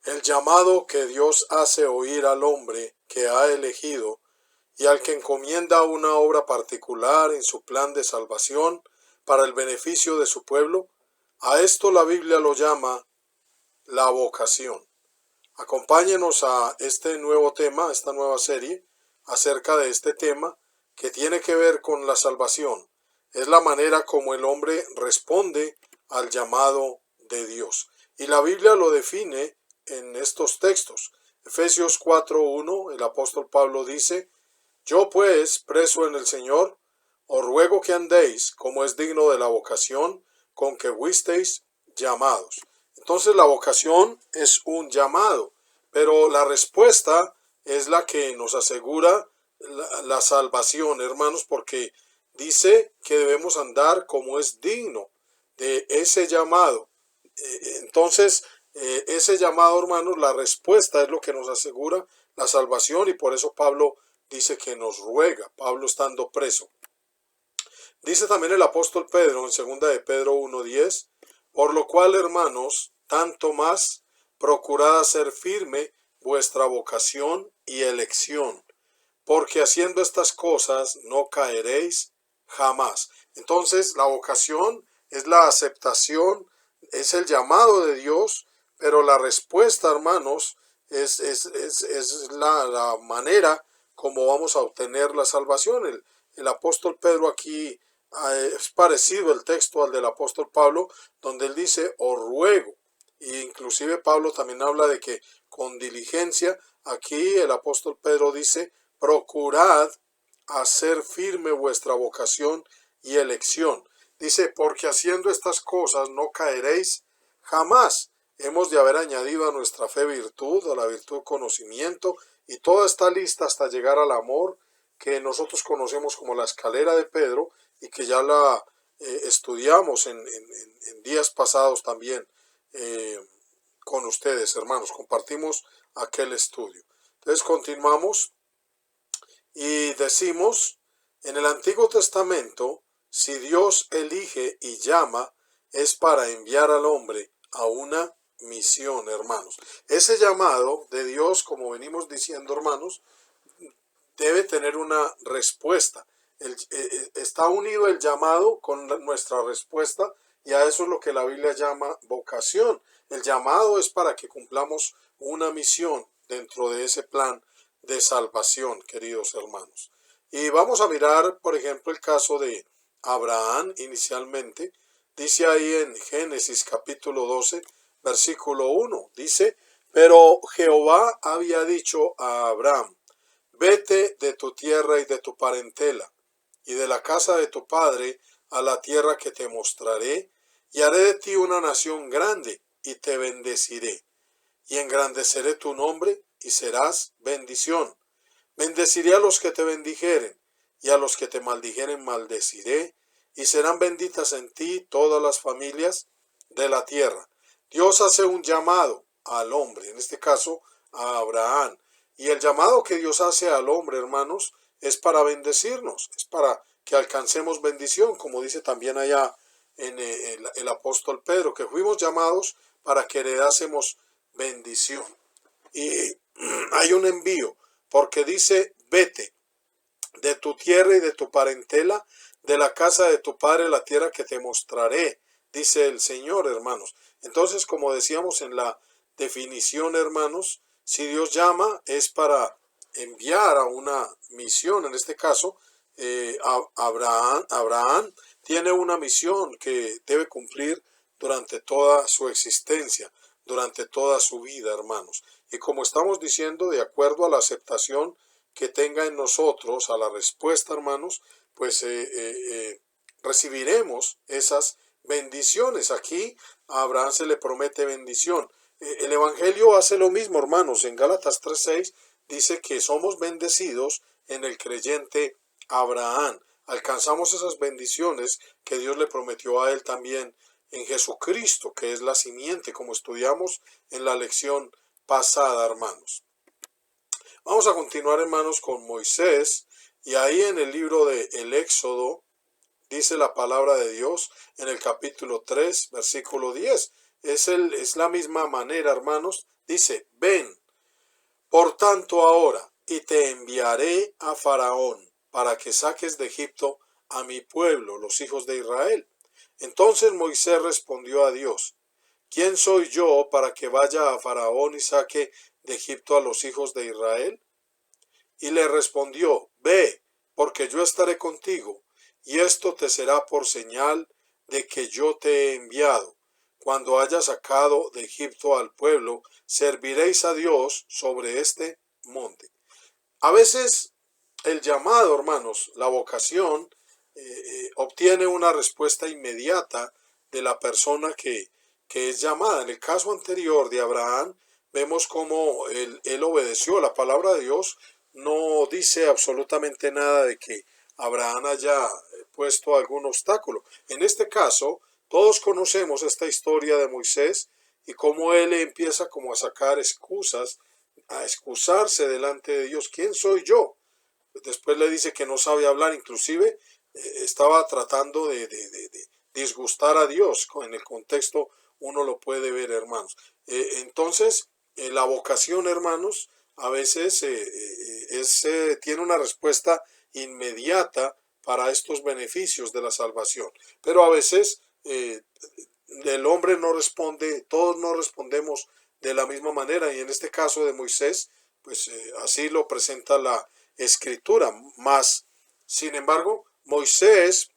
El llamado que Dios hace oír al hombre que ha elegido y al que encomienda una obra particular en su plan de salvación para el beneficio de su pueblo, a esto la Biblia lo llama la vocación. Acompáñenos a este nuevo tema, esta nueva serie, acerca de este tema que tiene que ver con la salvación. Es la manera como el hombre responde al llamado de Dios. Y la Biblia lo define en estos textos. Efesios 4:1, el apóstol Pablo dice: Yo pues, preso en el Señor, os ruego que andéis como es digno de la vocación con que fuisteis llamados. Entonces la vocación es un llamado, pero la respuesta es la que nos asegura la salvación, hermanos, porque dice que debemos andar como es digno de ese llamado. Entonces, ese llamado, hermanos, la respuesta es lo que nos asegura la salvación, y por eso Pablo dice que nos ruega, Pablo estando preso. Dice también el apóstol Pedro en 2 de Pedro 1:10, por lo cual, hermanos, tanto más procurad hacer firme vuestra vocación y elección, porque haciendo estas cosas no caeréis jamás. Entonces, la vocación es la aceptación, es el llamado de Dios, pero la respuesta, hermanos, es la manera como vamos a obtener la salvación. El apóstol Pedro aquí es parecido el texto al del apóstol Pablo, donde él dice, os ruego. Y inclusive Pablo también habla de que con diligencia, aquí el apóstol Pedro dice, procurad hacer firme vuestra vocación y elección. Dice, porque haciendo estas cosas no caeréis jamás. Hemos de haber añadido a nuestra fe virtud, a la virtud conocimiento, y toda está lista hasta llegar al amor, que nosotros conocemos como la escalera de Pedro, y que ya la estudiamos en días pasados también con ustedes, hermanos. Compartimos aquel estudio. Entonces continuamos y decimos, en el Antiguo Testamento, si Dios elige y llama, es para enviar al hombre a una misión, hermanos. Ese llamado de Dios, como venimos diciendo, hermanos, debe tener una respuesta. Está unido el llamado con nuestra respuesta, y a eso es lo que la Biblia llama vocación. El llamado es para que cumplamos una misión dentro de ese plan de salvación, queridos hermanos. Y vamos a mirar, por ejemplo, el caso de Abraham inicialmente. Dice ahí en Génesis capítulo 12, versículo 1, dice, pero Jehová había dicho a Abraham, vete de tu tierra y de tu parentela, y de la casa de tu padre, a la tierra que te mostraré, y haré de ti una nación grande, y te bendeciré, y engrandeceré tu nombre, y serás bendición. Bendeciré a los que te bendijeren, y a los que te maldijeren maldeciré, y serán benditas en ti todas las familias de la tierra. Dios hace un llamado al hombre, en este caso a Abraham, y el llamado que Dios hace al hombre, hermanos, es para bendecirnos, es para que alcancemos bendición, como dice también allá en el apóstol Pedro, que fuimos llamados para que heredásemos bendición. Y hay un envío, porque dice, vete de tu tierra y de tu parentela, de la casa de tu padre, la tierra que te mostraré, dice el Señor, hermanos. Entonces, como decíamos en la definición, hermanos, si Dios llama es para enviar a una misión. En este caso, Abraham tiene una misión que debe cumplir durante toda su existencia, durante toda su vida, hermanos. Y como estamos diciendo, de acuerdo a la aceptación que tenga en nosotros, a la respuesta, hermanos, pues recibiremos esas bendiciones. Aquí a Abraham se le promete bendición. El Evangelio hace lo mismo, hermanos. En Gálatas 3:6 dice que somos bendecidos en el creyente Abraham. Alcanzamos esas bendiciones que Dios le prometió a él también en Jesucristo, que es la simiente, como estudiamos en la lección pasada, hermanos. Vamos a continuar, hermanos, con Moisés, y ahí en el libro de el Éxodo dice la palabra de Dios en el capítulo 3, versículo 10. Es la misma manera, hermanos, Dice, ven, por tanto ahora, y te enviaré a Faraón, para que saques de Egipto a mi pueblo, los hijos de Israel. Entonces Moisés respondió a Dios, ¿quién soy yo para que vaya a Faraón y saque de Egipto a los hijos de Israel? Y le respondió, ve, porque yo estaré contigo, y esto te será por señal de que yo te he enviado. Cuando haya sacado de Egipto al pueblo, serviréis a Dios sobre este monte. A veces el llamado, hermanos, la vocación, obtiene una respuesta inmediata de la persona que es llamada. En el caso anterior de Abraham, vemos cómo él obedeció. La palabra de Dios no dice absolutamente nada de que Abraham haya puesto algún obstáculo. En este caso, todos conocemos esta historia de Moisés y cómo él empieza como a sacar excusas, a excusarse delante de Dios. ¿Quién soy yo? Después le dice que no sabe hablar, inclusive estaba tratando de disgustar a Dios. En el contexto uno lo puede ver, hermanos. Entonces, la vocación, hermanos, a veces tiene una respuesta inmediata para estos beneficios de la salvación. Pero a veces el hombre no responde, todos no respondemos de la misma manera, y en este caso de Moisés, pues así lo presenta la escritura. Más, sin embargo, Moisés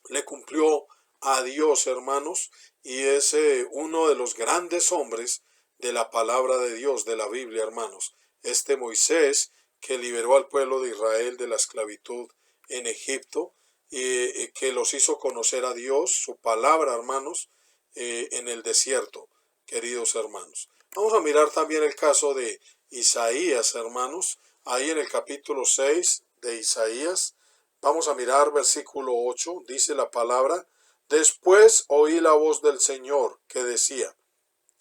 le cumplió a Dios, hermanos, y es uno de los grandes hombres de la palabra de Dios, de la Biblia, hermanos. Este Moisés que liberó al pueblo de Israel de la esclavitud en Egipto, que los hizo conocer a Dios, su palabra, hermanos, en el desierto, queridos hermanos. Vamos a mirar también el caso de Isaías, hermanos, ahí en el capítulo 6 de Isaías. Vamos a mirar versículo 8, dice la palabra, después oí la voz del Señor que decía,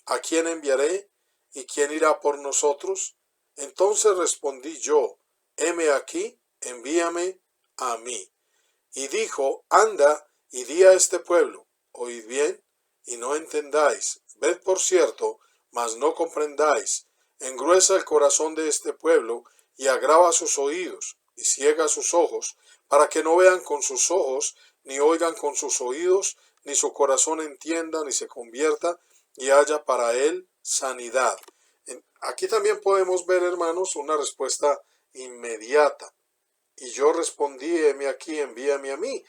¿a quién enviaré y quién irá por nosotros? Entonces respondí yo, heme aquí, envíame a mí. Y dijo, anda y di a este pueblo, oíd bien y no entendáis, ved por cierto, mas no comprendáis, engruesa el corazón de este pueblo y agrava sus oídos y ciega sus ojos, para que no vean con sus ojos, ni oigan con sus oídos, ni su corazón entienda, ni se convierta, y haya para él sanidad. Aquí también podemos ver, hermanos, una respuesta inmediata. Y yo respondí, heme aquí, envíame a mí.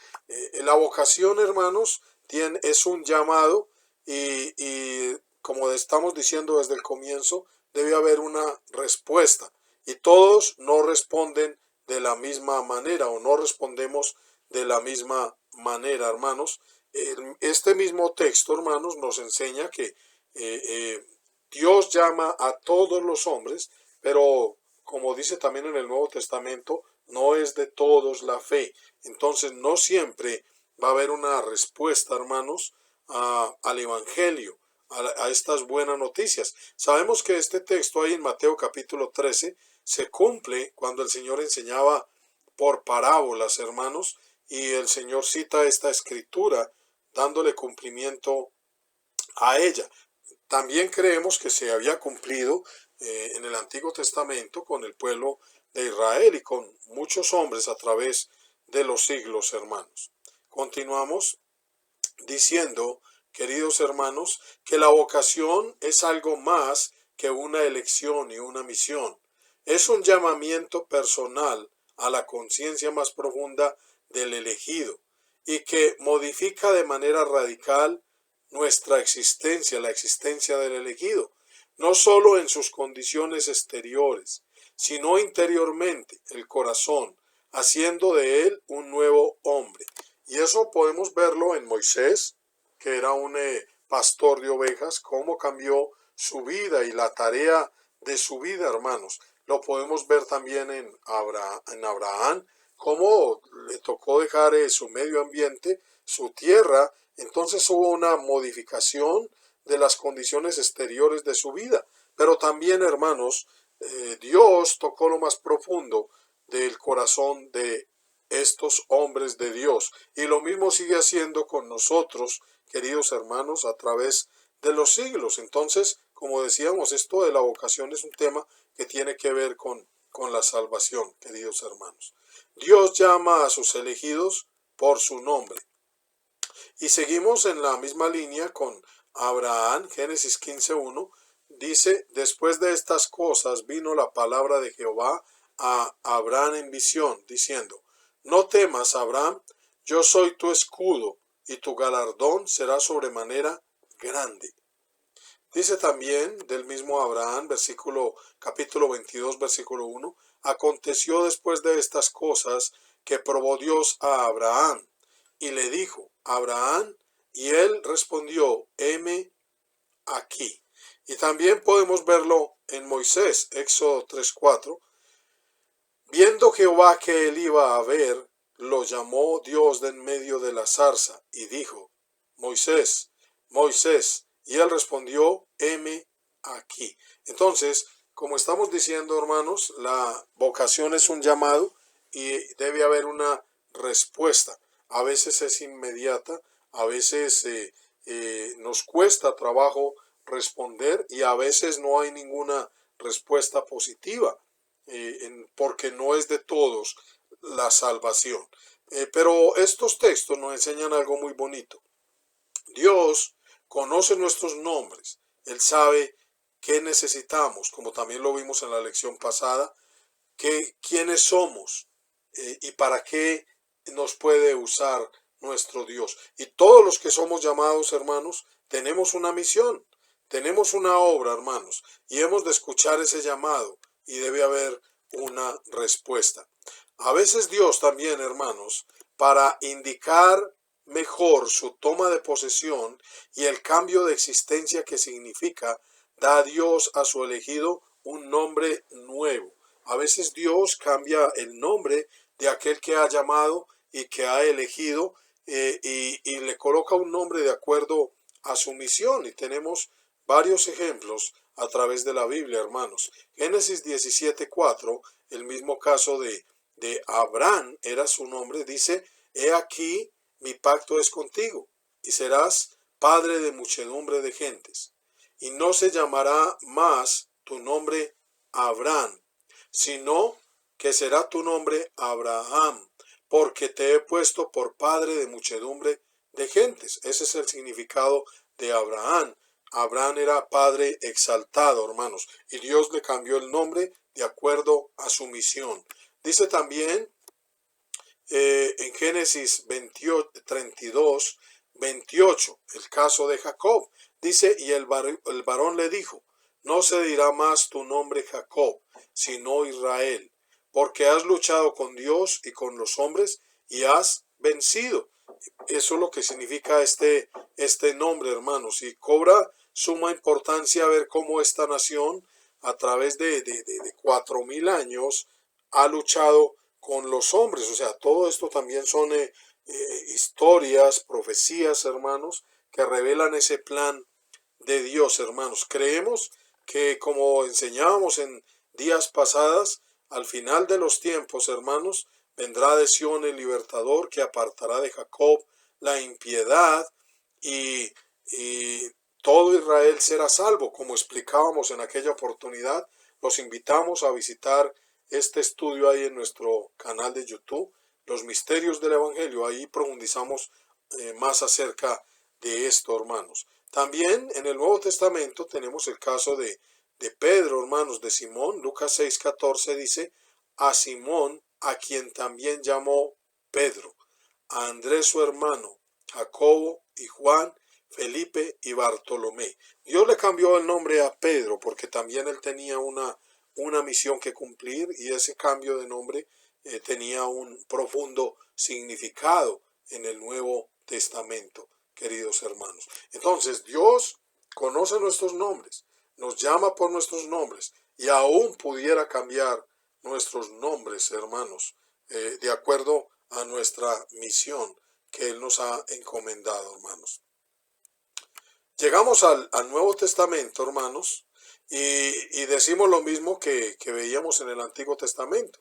La vocación, hermanos, es un llamado y como estamos diciendo desde el comienzo, debe haber una respuesta. Y todos no responden de la misma manera o no respondemos de la misma manera, hermanos. Este mismo texto, hermanos, nos enseña que Dios llama a todos los hombres, pero como dice también en el Nuevo Testamento, no es de todos la fe. Entonces no siempre va a haber una respuesta, hermanos, al Evangelio, a estas buenas noticias. Sabemos que este texto ahí en Mateo capítulo 13 se cumple cuando el Señor enseñaba por parábolas, hermanos, y el Señor cita esta escritura dándole cumplimiento a ella. También creemos que se había cumplido en el Antiguo Testamento con el pueblo de Israel y con muchos hombres a través de los siglos, hermanos. Continuamos diciendo, queridos hermanos, que la vocación es algo más que una elección y una misión. Es un llamamiento personal a la conciencia más profunda del elegido y que modifica de manera radical nuestra existencia, la existencia del elegido, no solo en sus condiciones exteriores, sino interiormente, el corazón, haciendo de él un nuevo hombre. Y eso podemos verlo en Moisés, que era un pastor de ovejas, cómo cambió su vida y la tarea de su vida, hermanos. Lo podemos ver también en Abraham, cómo le tocó dejar su medio ambiente, su tierra. Entonces hubo una modificación de las condiciones exteriores de su vida. Pero también, hermanos, Dios tocó lo más profundo del corazón de estos hombres de Dios. Y lo mismo sigue haciendo con nosotros, queridos hermanos, a través de los siglos. Entonces, como decíamos, esto de la vocación es un tema que tiene que ver con la salvación, queridos hermanos. Dios llama a sus elegidos por su nombre. Y seguimos en la misma línea con Abraham, Génesis 15:1. Dice, después de estas cosas vino la palabra de Jehová a Abraham en visión, diciendo, no temas, Abraham, yo soy tu escudo, y tu galardón será sobremanera grande. Dice también del mismo Abraham, capítulo 22, versículo 1, aconteció después de estas cosas que probó Dios a Abraham, y le dijo, Abraham, y él respondió, heme aquí. Y también podemos verlo en Moisés, Éxodo 3:4. Viendo Jehová que él iba a ver, lo llamó Dios de en medio de la zarza, y dijo, Moisés, Moisés, y él respondió, heme aquí. Entonces, como estamos diciendo, hermanos, la vocación es un llamado y debe haber una respuesta. A veces es inmediata, a veces nos cuesta trabajo responder y a veces no hay ninguna respuesta positiva, porque no es de todos la salvación. Pero estos textos nos enseñan algo muy bonito. Dios conoce nuestros nombres, Él sabe qué necesitamos, como también lo vimos en la lección pasada, quiénes somos y para qué nos puede usar nuestro Dios. Y todos los que somos llamados, hermanos, tenemos una misión, tenemos una obra, hermanos, y hemos de escuchar ese llamado y debe haber una respuesta. A veces Dios también, hermanos, para indicar mejor su toma de posesión y el cambio de existencia que significa, da a Dios a su elegido un nombre nuevo. A veces Dios cambia el nombre de aquel que ha llamado y que ha elegido y le coloca un nombre de acuerdo a su misión. Y tenemos varios ejemplos a través de la Biblia, hermanos. Génesis 17:4, el mismo caso de Abraham era su nombre, dice, he aquí mi pacto es contigo y serás padre de muchedumbre de gentes. Y no se llamará más tu nombre Abraham, sino que será tu nombre Abraham, porque te he puesto por padre de muchedumbre de gentes. Ese es el significado de Abraham. Abraham era padre exaltado, hermanos, y Dios le cambió el nombre de acuerdo a su misión. Dice también en Génesis 32, 28, el caso de Jacob. Dice, y el varón le dijo, no se dirá más tu nombre Jacob, sino Israel, porque has luchado con Dios y con los hombres y has vencido. Eso es lo que significa este nombre, hermanos, y cobra suma importancia ver cómo esta nación a través de 4000 años ha luchado con los hombres. O sea, todo esto también son historias, profecías, hermanos, que revelan ese plan de Dios, hermanos. Creemos que, como enseñábamos en días pasadas, al final de los tiempos, hermanos, vendrá de Sión el libertador que apartará de Jacob la impiedad y todo Israel será salvo. Como explicábamos en aquella oportunidad, los invitamos a visitar este estudio ahí en nuestro canal de YouTube, Los Misterios del Evangelio. Ahí profundizamos más acerca de esto, hermanos. También en el Nuevo Testamento tenemos el caso de Pedro, hermanos, de Simón. Lucas 6:14 dice, a Simón, a quien también llamó Pedro, a Andrés su hermano, Jacobo y Juan, Felipe y Bartolomé. Dios le cambió el nombre a Pedro porque también él tenía una misión que cumplir y ese cambio de nombre tenía un profundo significado en el Nuevo Testamento, queridos hermanos. Entonces Dios conoce nuestros nombres, nos llama por nuestros nombres y aún pudiera cambiar nuestros nombres, hermanos, de acuerdo a nuestra misión que Él nos ha encomendado, hermanos. Llegamos al Nuevo Testamento, hermanos, y decimos lo mismo que veíamos en el Antiguo Testamento.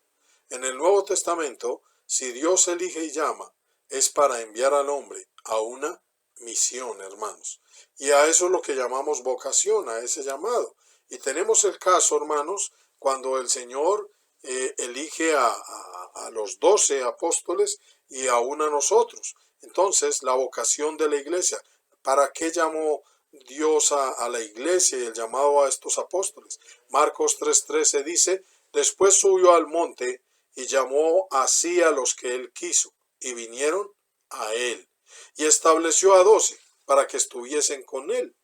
En el Nuevo Testamento, si Dios elige y llama, es para enviar al hombre a una misión, hermanos. Y a eso es lo que llamamos vocación, a ese llamado. Y tenemos el caso, hermanos, cuando el Señor elige a los 12 apóstoles y aún a nosotros. Entonces, la vocación de la iglesia. ¿Para qué llamó Dios a la iglesia y el llamado a estos apóstoles? Marcos 3:13 dice, después subió al monte y llamó así a los que él quiso, y vinieron a él. Y estableció a 12 para que estuviesen con él,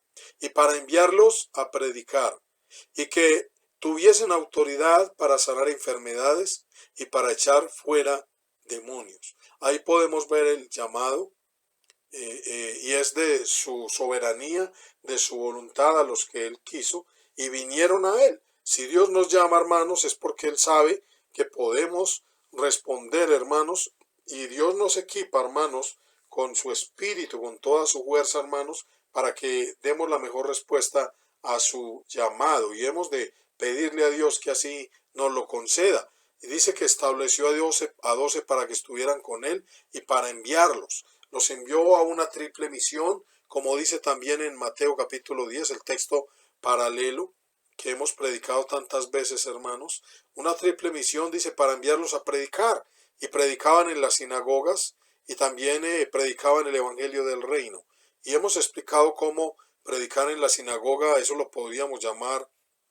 y para enviarlos a predicar, y que tuviesen autoridad para sanar enfermedades y para echar fuera demonios. Ahí podemos ver el llamado y es de su soberanía, de su voluntad a los que él quiso y vinieron a él. Si Dios nos llama, hermanos, es porque él sabe que podemos responder, hermanos, y Dios nos equipa, hermanos, con su espíritu, con toda su fuerza, hermanos, para que demos la mejor respuesta a su llamado y hemos de pedirle a Dios que así nos lo conceda. Y dice que estableció a 12 para que estuvieran con él y para enviarlos. Los envió a una triple misión, como dice también en Mateo capítulo 10, el texto paralelo que hemos predicado tantas veces, hermanos. Una triple misión, dice, para enviarlos a predicar. Y predicaban en las sinagogas y también predicaban el evangelio del reino. Y hemos explicado cómo predicar en la sinagoga, eso lo podríamos llamar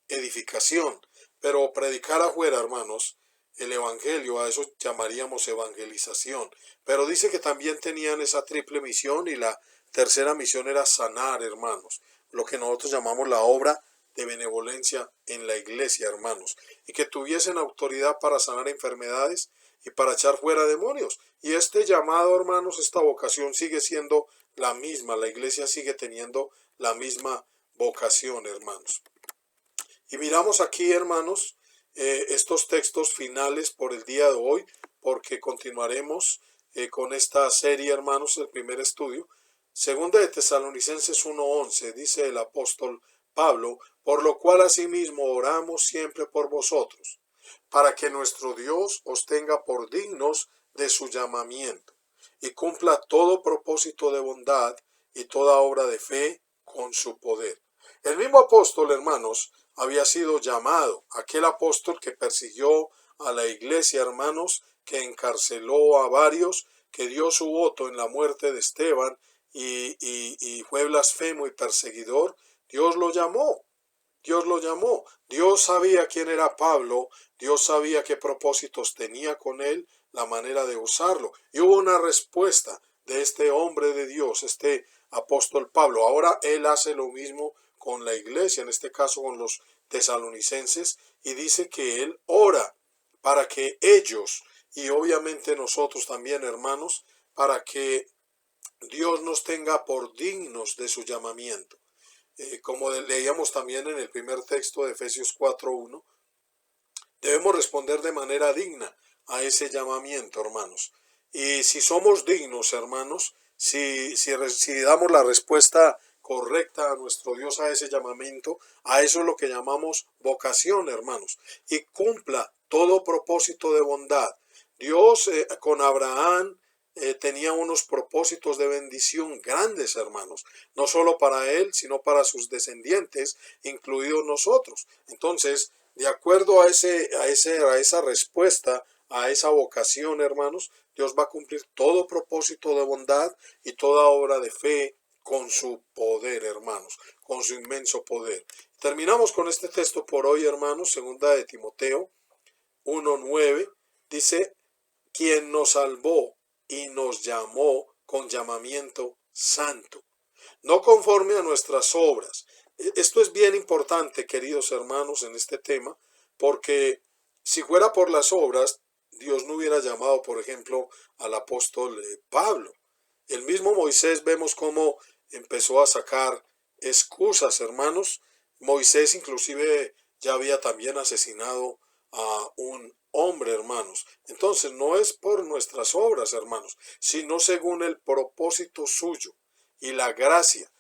edificación. Pero predicar afuera, hermanos, el evangelio, a eso llamaríamos evangelización. Pero dice que también tenían esa triple misión y la tercera misión era sanar, hermanos, lo que nosotros llamamos la obra de benevolencia en la iglesia, hermanos, y que tuviesen autoridad para sanar enfermedades y para echar fuera demonios. Y este llamado, hermanos, esta vocación sigue siendo la misma, la iglesia sigue teniendo la misma vocación, hermanos. Y miramos aquí, hermanos, estos textos finales por el día de hoy, porque continuaremos con esta serie, hermanos, el primer estudio. Segunda de Tesalonicenses 1:11, dice el apóstol Pablo, por lo cual asimismo oramos siempre por vosotros, para que nuestro Dios os tenga por dignos de su llamamiento, y cumpla todo propósito de bondad y toda obra de fe con su poder. El mismo apóstol, hermanos, había sido llamado, aquel apóstol que persiguió a la iglesia, hermanos, que encarceló a varios, que dio su voto en la muerte de Esteban y fue blasfemo y perseguidor. Dios lo llamó. Dios lo llamó. Dios sabía quién era Pablo. Dios sabía qué propósitos tenía con él, la manera de usarlo. Y hubo una respuesta de este hombre de Dios, este apóstol Pablo. Ahora él hace lo mismo con la iglesia, en este caso con los tesalonicenses, y dice que él ora para que ellos, y obviamente nosotros también, hermanos, para que Dios nos tenga por dignos de su llamamiento. Como leíamos también en el primer texto de Efesios 4:1, debemos responder de manera digna a ese llamamiento, hermanos. Y si somos dignos, hermanos, si damos la respuesta correcta a nuestro Dios a ese llamamiento, a eso es lo que llamamos vocación, hermanos. Y cumpla todo propósito de bondad. Dios con Abraham tenía unos propósitos de bendición grandes, hermanos, no solo para él, sino para sus descendientes, incluidos nosotros. Entonces, de acuerdo a esa respuesta, a esa vocación, hermanos, Dios va a cumplir todo propósito de bondad y toda obra de fe con su poder, hermanos, con su inmenso poder. Terminamos con este texto por hoy, hermanos, segunda de Timoteo 1:9, dice, quien nos salvó y nos llamó con llamamiento santo, no conforme a nuestras obras. Esto es bien importante, queridos hermanos, en este tema, porque si fuera por las obras, Dios no hubiera llamado, por ejemplo, al apóstol Pablo. El mismo Moisés vemos cómo empezó a sacar excusas, hermanos. Moisés inclusive ya había también asesinado a un hombre, hermanos. Entonces no es por nuestras obras, hermanos, sino según el propósito suyo y la gracia.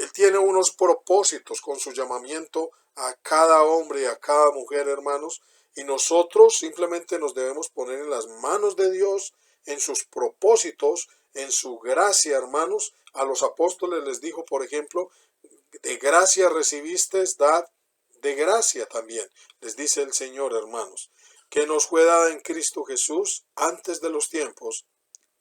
Él tiene unos propósitos con su llamamiento a cada hombre y a cada mujer, hermanos, y nosotros simplemente nos debemos poner en las manos de Dios, en sus propósitos, en su gracia, hermanos, A los apóstoles les dijo, por ejemplo, de gracia recibisteis, dad de gracia también. Les dice el Señor, hermanos, que nos fue dada en Cristo Jesús antes de los tiempos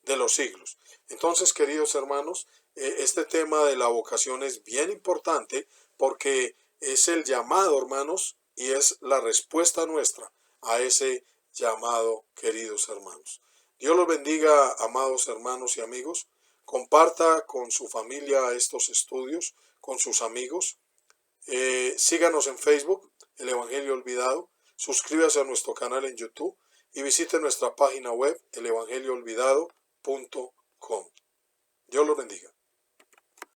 de los siglos. Entonces, queridos hermanos, este tema de la vocación es bien importante porque es el llamado, hermanos, y es la respuesta nuestra a ese llamado, queridos hermanos. Dios los bendiga, amados hermanos y amigos. Comparta con su familia estos estudios, con sus amigos. Síganos en Facebook, El Evangelio Olvidado. Suscríbase a nuestro canal en YouTube y visite nuestra página web, elevangelioolvidado.com. Dios los bendiga.